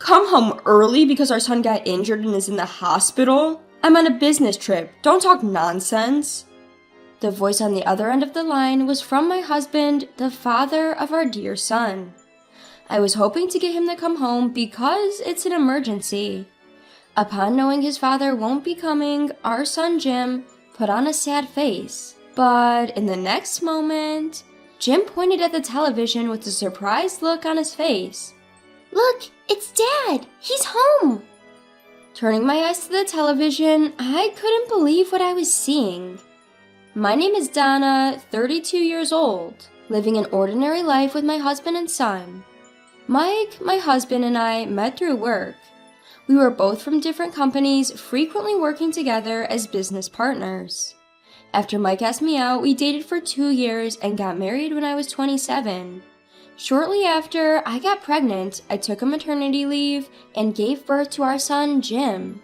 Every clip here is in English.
Come home early because our son got injured and is in the hospital? I'm on a business trip. Don't talk nonsense. The voice on the other end of the line was from my husband, the father of our dear son. I was hoping to get him to come home because it's an emergency. Upon knowing his father won't be coming, our son Jim put on a sad face. But in the next moment, Jim pointed at the television with a surprised look on his face. Look, it's Dad! He's home! Turning my eyes to the television, I couldn't believe what I was seeing. My name is Donna, 32 years old, living an ordinary life with my husband and son. Mike, my husband, and I met through work. We were both from different companies, frequently working together as business partners. After Mike asked me out, we dated for 2 years and got married when I was 27. Shortly after I got pregnant, I took a maternity leave and gave birth to our son, Jim.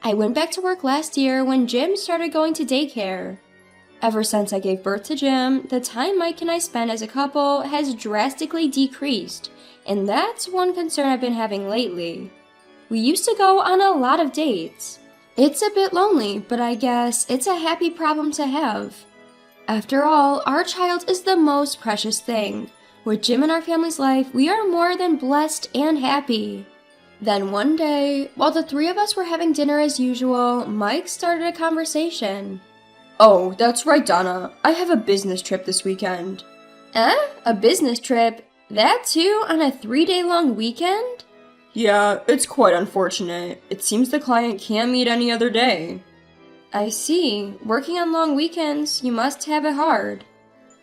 I went back to work last year when Jim started going to daycare. Ever since I gave birth to Jim, the time Mike and I spend as a couple has drastically decreased, and that's one concern I've been having lately. We used to go on a lot of dates. It's a bit lonely, but I guess it's a happy problem to have. After all, our child is the most precious thing. With Jim in our family's life, we are more than blessed and happy. Then one day, while the three of us were having dinner as usual, Mike started a conversation. Oh, that's right, Donna. I have a business trip this weekend. A business trip? That too, on a 3-day-long weekend? Yeah, it's quite unfortunate. It seems the client can't meet any other day. I see. Working on long weekends, you must have it hard.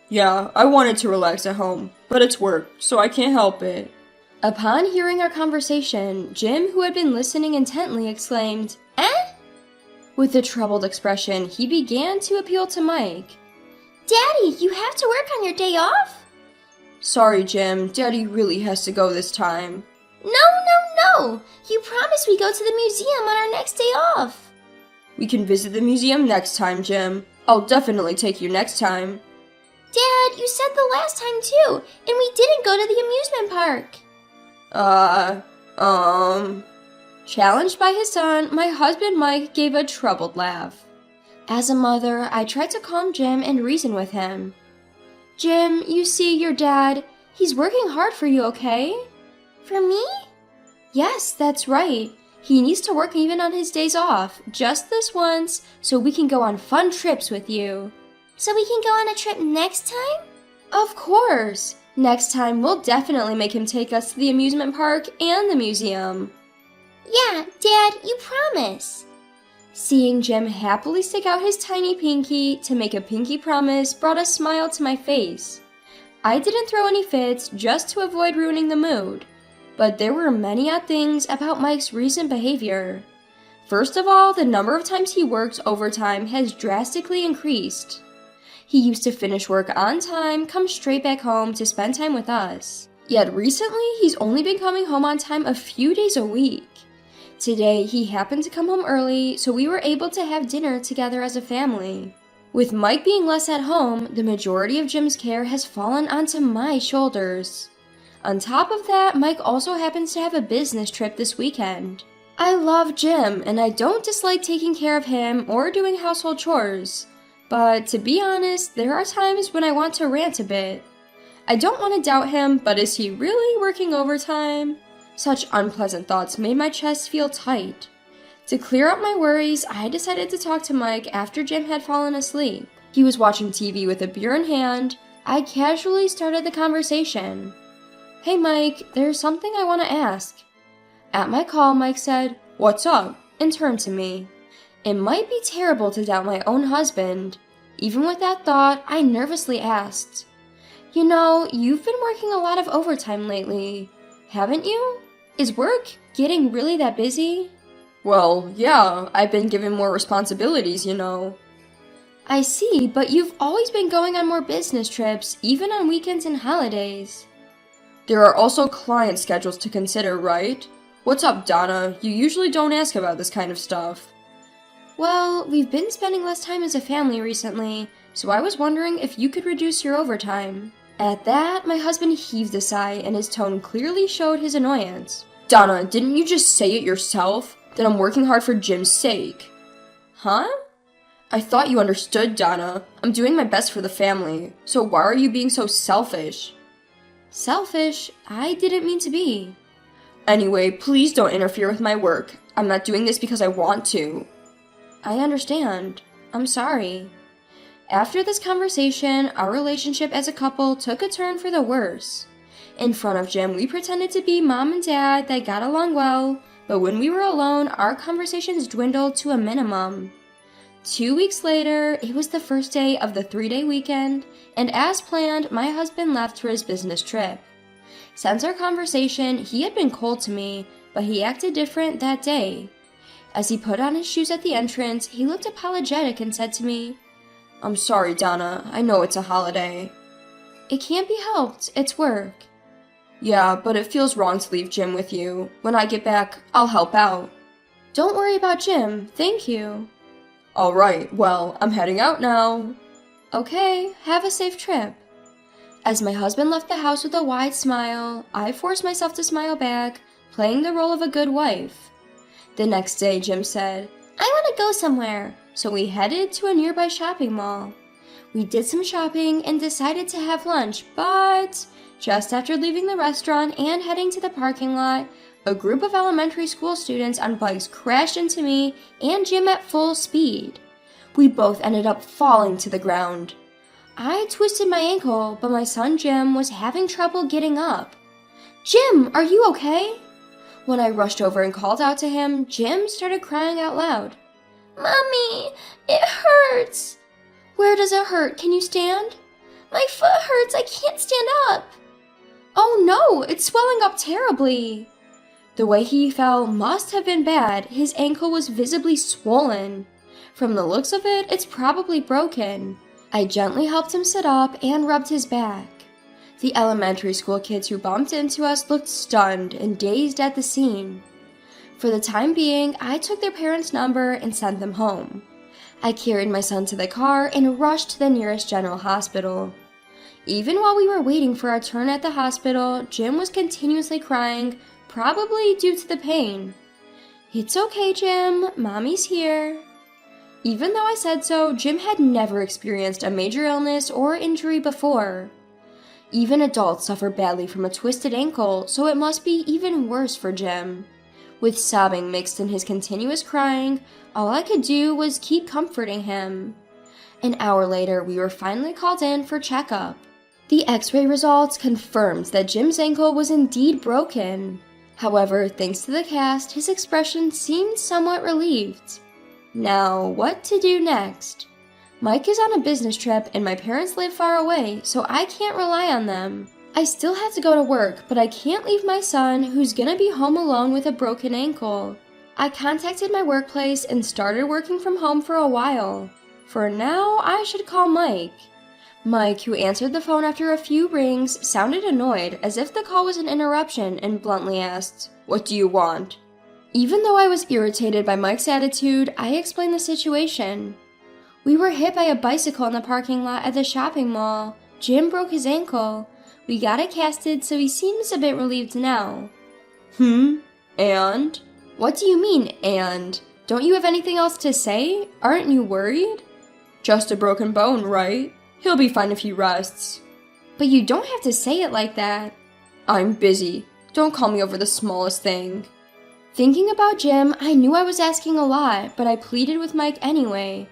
Yeah, I wanted to relax at home, but it's work, so I can't help it. Upon hearing our conversation, Jim, who had been listening intently, exclaimed, With a troubled expression, he began to appeal to Mike. Daddy, you have to work on your day off? Sorry, Jim. Daddy really has to go this time. No! You promised we go to the museum on our next day off. We can visit the museum next time, Jim. I'll definitely take you next time. Dad, you said the last time too, and we didn't go to the amusement park. Challenged by his son, my husband Mike gave a troubled laugh. As a mother, I tried to calm Jim and reason with him. Jim, you see, your dad, he's working hard for you, okay? For me? Yes, that's right. He needs to work even on his days off, just this once, so we can go on fun trips with you. So we can go on a trip next time? Of course! Next time, we'll definitely make him take us to the amusement park and the museum. Yeah, Dad, you promise. Seeing Jim happily stick out his tiny pinky to make a pinky promise brought a smile to my face. I didn't throw any fits just to avoid ruining the mood, but there were many odd things about Mike's recent behavior. First of all, the number of times he works overtime has drastically increased. He used to finish work on time, come straight back home to spend time with us. Yet recently, he's only been coming home on time a few days a week. Today, he happened to come home early, so we were able to have dinner together as a family. With Mike being less at home, the majority of Jim's care has fallen onto my shoulders. On top of that, Mike also happens to have a business trip this weekend. I love Jim, and I don't dislike taking care of him or doing household chores. But to be honest, there are times when I want to rant a bit. I don't want to doubt him, but is he really working overtime? Such unpleasant thoughts made my chest feel tight. To clear up my worries, I decided to talk to Mike after Jim had fallen asleep. He was watching TV with a beer in hand. I casually started the conversation. Hey Mike, there's something I want to ask. At my call, Mike said, What's up? And turned to me. It might be terrible to doubt my own husband. Even with that thought, I nervously asked, You know, you've been working a lot of overtime lately, haven't you? Is work getting really that busy? Well, yeah, I've been given more responsibilities, you know. I see, but you've always been going on more business trips, even on weekends and holidays. There are also client schedules to consider, right? What's up, Donna? You usually don't ask about this kind of stuff. Well, we've been spending less time as a family recently, so I was wondering if you could reduce your overtime. At that, my husband heaved a sigh and his tone clearly showed his annoyance. Donna, didn't you just say it yourself? That I'm working hard for Jim's sake. Huh? I thought you understood, Donna. I'm doing my best for the family. So why are you being so selfish? Selfish? I didn't mean to be. Anyway, please don't interfere with my work. I'm not doing this because I want to. I understand. I'm sorry. After this conversation, our relationship as a couple took a turn for the worse. In front of Jim, we pretended to be mom and dad that got along well, but when we were alone, our conversations dwindled to a minimum. 2 weeks later, it was the first day of the 3-day weekend, and as planned, my husband left for his business trip. Since our conversation, he had been cold to me, but he acted different that day. As he put on his shoes at the entrance, he looked apologetic and said to me, "I'm sorry, Donna. I know it's a holiday." "It can't be helped. It's work." "Yeah, but it feels wrong to leave Jim with you. When I get back, I'll help out." "Don't worry about Jim. Thank you." "Alright, well, I'm heading out now." "Okay, have a safe trip." As my husband left the house with a wide smile, I forced myself to smile back, playing the role of a good wife. The next day, Jim said, "I want to go somewhere." so we headed to a nearby shopping mall. We did some shopping and decided to have lunch, but just after leaving the restaurant and heading to the parking lot, a group of elementary school students on bikes crashed into me and Jim at full speed. We both ended up falling to the ground. I twisted my ankle, but my son Jim was having trouble getting up. "Jim, are you okay?" When I rushed over and called out to him, Jim started crying out loud. "Mommy, it hurts." "Where does it hurt? Can you stand?" "My foot hurts. I can't stand up." "Oh no, it's swelling up terribly." The way he fell must have been bad. His ankle was visibly swollen. From the looks of it, it's probably broken. I gently helped him sit up and rubbed his back. The elementary school kids who bumped into us looked stunned and dazed at the scene. For the time being, I took their parents' number and sent them home. I carried my son to the car and rushed to the nearest general hospital. Even while we were waiting for our turn at the hospital, Jim was continuously crying, probably due to the pain. "It's okay, Jim. Mommy's here." Even though I said so, Jim had never experienced a major illness or injury before. Even adults suffer badly from a twisted ankle, so it must be even worse for Jim. With sobbing mixed in his continuous crying, all I could do was keep comforting him. An hour later, we were finally called in for checkup. The x-ray results confirmed that Jim's ankle was indeed broken. However, thanks to the cast, his expression seemed somewhat relieved. Now, what to do next? Mike is on a business trip and my parents live far away, so I can't rely on them. I still have to go to work, but I can't leave my son, who's gonna be home alone with a broken ankle. I contacted my workplace and started working from home for a while. For now, I should call Mike. Mike, who answered the phone after a few rings, sounded annoyed, as if the call was an interruption, and bluntly asked, "What do you want?" Even though I was irritated by Mike's attitude, I explained the situation. "We were hit by a bicycle in the parking lot at the shopping mall. Jim broke his ankle. We got it casted, so he seems a bit relieved now." And? What do you mean, and? Don't you have anything else to say? Aren't you worried? Just a broken bone, right? He'll be fine if he rests. But you don't have to say it like that. I'm busy. Don't call me over the smallest thing. Thinking about Jim, I knew I was asking a lot, but I pleaded with Mike anyway.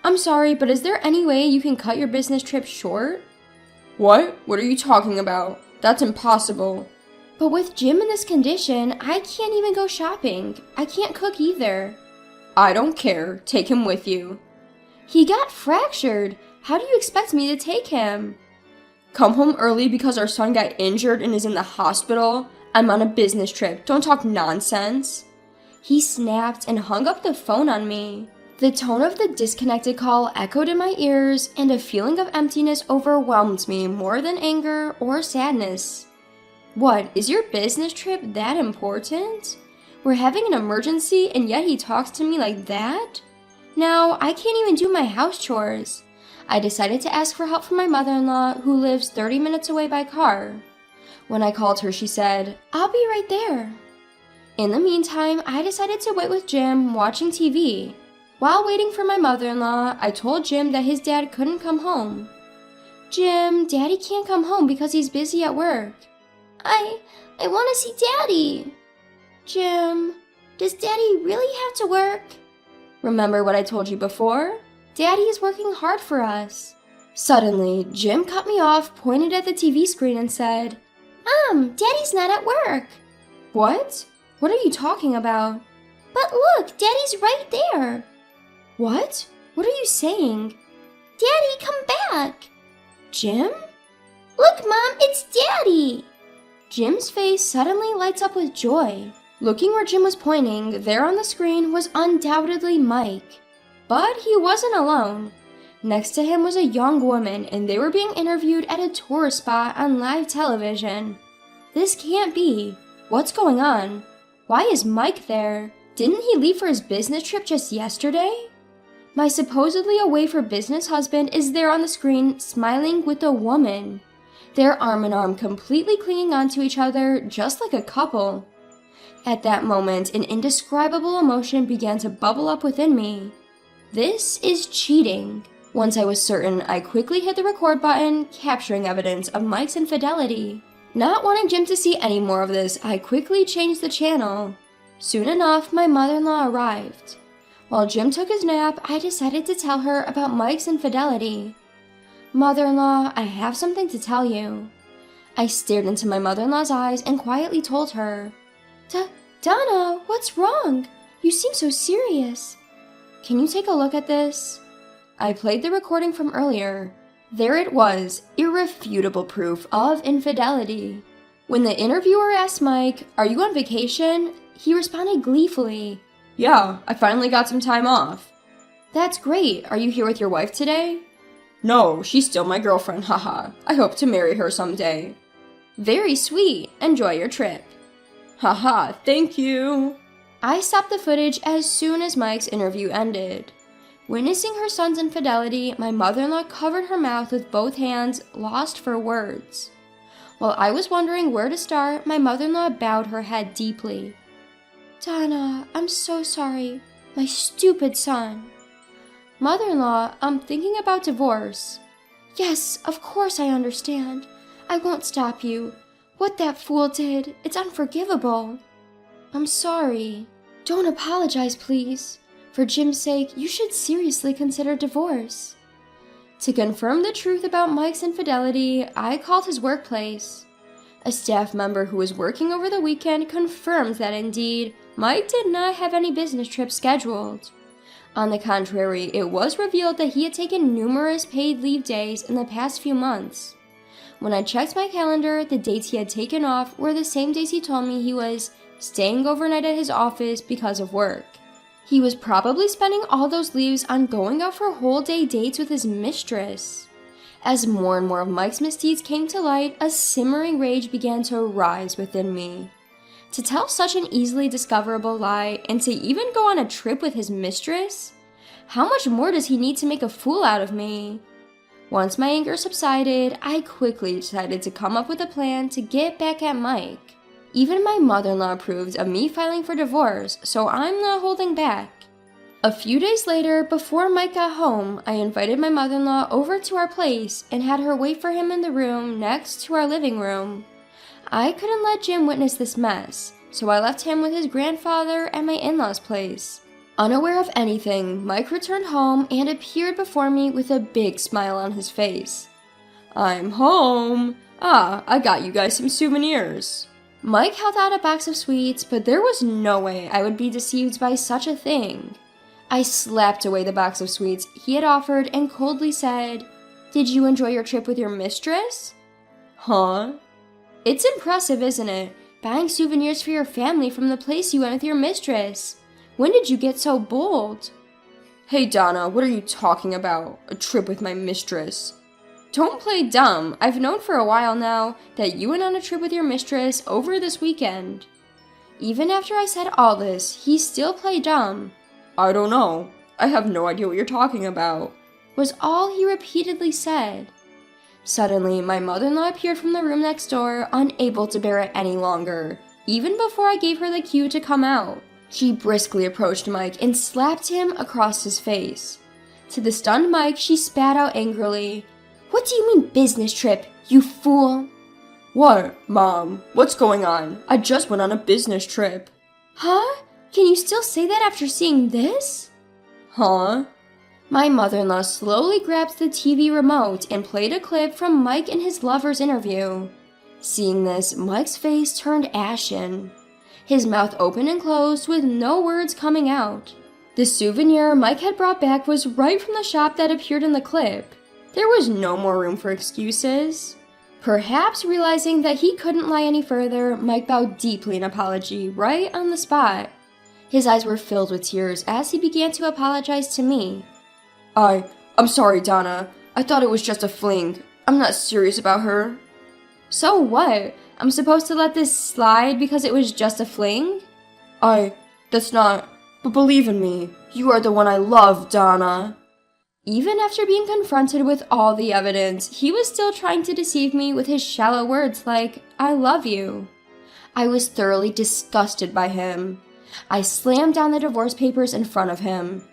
"I'm sorry, but is there any way you can cut your business trip short?" "What? What are you talking about? That's impossible." "But with Jim in this condition, I can't even go shopping. I can't cook either." "I don't care. Take him with you." "He got fractured. How do you expect me to take him?" "Come home early because our son got injured and is in the hospital? I'm on a business trip. Don't talk nonsense." He snapped and hung up the phone on me. The tone of the disconnected call echoed in my ears, and a feeling of emptiness overwhelmed me more than anger or sadness. What, is your business trip that important? We're having an emergency and yet he talks to me like that? Now, I can't even do my house chores. I decided to ask for help from my mother-in-law, who lives 30 minutes away by car. When I called her, she said, "I'll be right there." In the meantime, I decided to wait with Jim, watching TV. While waiting for my mother-in-law, I told Jim that his dad couldn't come home. Jim, Daddy can't come home because he's busy at work. I want to see Daddy. Jim, does Daddy really have to work? Remember what I told you before? Daddy is working hard for us. Suddenly, Jim cut me off, pointed at the TV screen and said, Mom, Daddy's not at work. What? What are you talking about? But look, Daddy's right there. What? What are you saying? Daddy, come back. Jim? Look, Mom, it's Daddy. Jim's face suddenly lights up with joy. Looking where Jim was pointing, there on the screen was undoubtedly Mike. But he wasn't alone. Next to him was a young woman, and they were being interviewed at a tourist spot on live television. This can't be. What's going on? Why is Mike there? Didn't he leave for his business trip just yesterday? My supposedly away for business husband is there on the screen, smiling with a woman. They're arm in arm, completely clinging onto each other, just like a couple. At that moment, an indescribable emotion began to bubble up within me. This is cheating. Once I was certain, I quickly hit the record button, capturing evidence of Mike's infidelity. Not wanting Jim to see any more of this, I quickly changed the channel. Soon enough, my mother-in-law arrived. While Jim took his nap, I decided to tell her about Mike's infidelity. Mother-in-law, I have something to tell you. I stared into my mother-in-law's eyes and quietly told her, Donna, what's wrong? You seem so serious. Can you take a look at this? I played the recording from earlier. There it was, irrefutable proof of infidelity. When the interviewer asked Mike, "Are you on vacation?" he responded gleefully, "Yeah, I finally got some time off." "That's great. Are you here with your wife today?" "No, she's still my girlfriend, haha. I hope to marry her someday." "Very sweet. Enjoy your trip." "Haha, thank you." I stopped the footage as soon as Mike's interview ended. Witnessing her son's infidelity, my mother-in-law covered her mouth with both hands, lost for words. While I was wondering where to start, my mother-in-law bowed her head deeply. "Donna, I'm so sorry. My stupid son." "Mother-in-law, I'm thinking about divorce." "Yes, of course I understand. I won't stop you. What that fool did, it's unforgivable." "I'm sorry." "Don't apologize, please. For Jim's sake, you should seriously consider divorce." To confirm the truth about Mike's infidelity, I called his workplace. A staff member who was working over the weekend confirmed that indeed, Mike did not have any business trips scheduled. On the contrary, it was revealed that he had taken numerous paid leave days in the past few months. When I checked my calendar, the dates he had taken off were the same days he told me he was staying overnight at his office because of work. He was probably spending all those leaves on going out for whole-day dates with his mistress. As more and more of Mike's misdeeds came to light, a simmering rage began to rise within me. To tell such an easily discoverable lie, and to even go on a trip with his mistress? How much more does he need to make a fool out of me? Once my anger subsided, I quickly decided to come up with a plan to get back at Mike. Even my mother-in-law approved of me filing for divorce, so I'm not holding back. A few days later, before Mike got home, I invited my mother-in-law over to our place and had her wait for him in the room next to our living room. I couldn't let Jim witness this mess, so I left him with his grandfather at my in-laws' place. Unaware of anything, Mike returned home and appeared before me with a big smile on his face. "I'm home. I got you guys some souvenirs." Mike held out a box of sweets, but there was no way I would be deceived by such a thing. I slapped away the box of sweets he had offered and coldly said, "Did you enjoy your trip with your mistress?" "Huh?" "It's impressive, isn't it? Buying souvenirs for your family from the place you went with your mistress. When did you get so bold?" "Hey Donna, what are you talking about? A trip with my mistress?" "Don't play dumb. I've known for a while now that you went on a trip with your mistress over this weekend." Even after I said all this, he still played dumb. "I don't know. I have no idea what you're talking about," was all he repeatedly said. Suddenly, my mother-in-law appeared from the room next door, unable to bear it any longer. even before I gave her the cue to come out. She briskly approached Mike and slapped him across his face. To the stunned Mike, she spat out angrily, "What do you mean business trip, you fool?" "What, Mom? What's going on? I just went on a business trip." "Huh? Can you still say that after seeing this?" "Huh?" My mother-in-law slowly grabbed the TV remote and played a clip from Mike and his lover's interview. Seeing this, Mike's face turned ashen. His mouth opened and closed with no words coming out. The souvenir Mike had brought back was right from the shop that appeared in the clip. There was no more room for excuses. Perhaps realizing that he couldn't lie any further, Mike bowed deeply in apology right on the spot. His eyes were filled with tears as he began to apologize to me. I'm sorry, Donna. I thought it was just a fling. I'm not serious about her." "So what? I'm supposed to let this slide because it was just a fling?" That's not, but believe in me. You are the one I love, Donna." Even after being confronted with all the evidence, he was still trying to deceive me with his shallow words like, "I love you." I was thoroughly disgusted by him. I slammed down the divorce papers in front of him.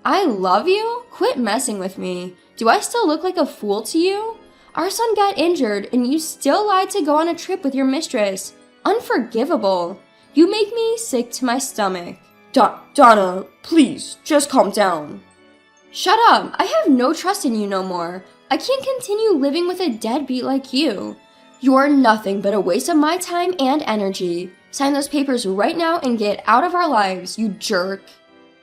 "I love you? Quit messing with me. Do I still look like a fool to you? Our son got injured and you still lied to go on a trip with your mistress. Unforgivable. You make me sick to my stomach." Donna, please, just calm down." "Shut up. I have no trust in you no more. I can't continue living with a deadbeat like you. You are nothing but a waste of my time and energy. Sign those papers right now and get out of our lives, you jerk."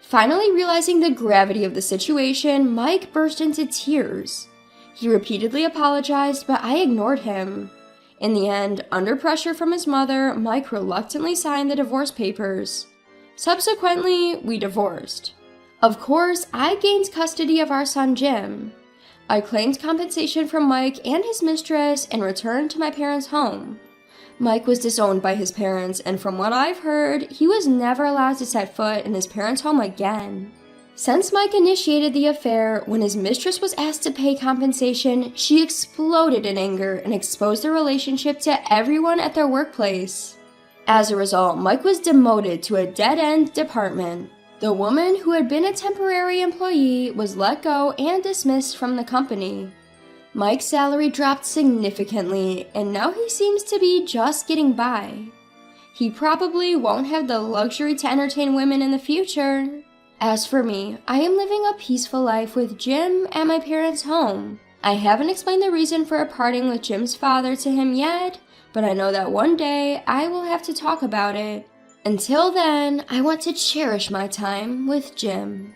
Finally realizing the gravity of the situation, Mike burst into tears. He repeatedly apologized, but I ignored him. In the end, under pressure from his mother, Mike reluctantly signed the divorce papers. Subsequently, we divorced. Of course, I gained custody of our son Jim. I claimed compensation from Mike and his mistress and returned to my parents' home. Mike was disowned by his parents, and from what I've heard, he was never allowed to set foot in his parents' home again. Since Mike initiated the affair, when his mistress was asked to pay compensation, she exploded in anger and exposed the relationship to everyone at their workplace. As a result, Mike was demoted to a dead-end department. The woman who had been a temporary employee was let go and dismissed from the company. Mike's salary dropped significantly, and now he seems to be just getting by. He probably won't have the luxury to entertain women in the future. As for me, I am living a peaceful life with Jim at my parents' home. I haven't explained the reason for parting with Jim's father to him yet, but I know that one day I will have to talk about it. Until then, I want to cherish my time with Jim.